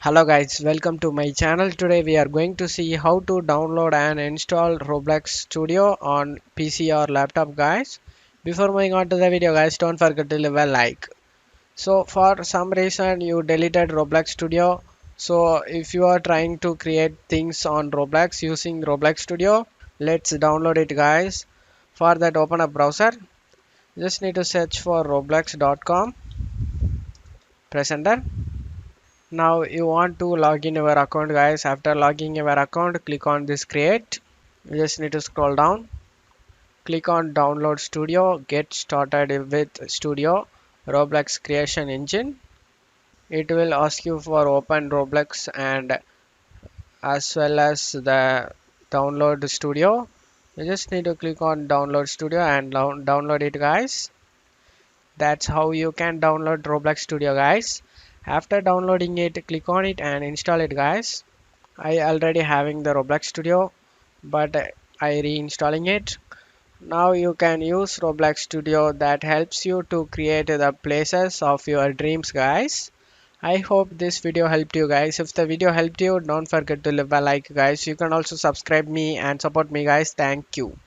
Hello guys, welcome to my channel. Today we are going to see how to download and install Roblox Studio on PC or laptop guys. Before moving on to the video guys, don't forget to leave a like. So for some reason you deleted Roblox Studio. So if you are trying to create things on Roblox using Roblox Studio, let's download it guys. For that open a browser. Just need to search for roblox.com. Press enter. Now you want to log in your account guys. After logging your account, click on this create. You just need to scroll down, click on download studio, get started with studio Roblox creation engine. It will ask you for open Roblox and as well as the download studio. You just need to click on download studio and download it guys. That's how you can download Roblox studio guys. After downloading it, click on it and install it guys. I already having the Roblox Studio, but I reinstalling it. Now you can use Roblox Studio that helps you to create the places of your dreams guys. I hope this video helped you guys. If the video helped you, don't forget to leave a like guys. You can also subscribe me and support me guys. Thank you.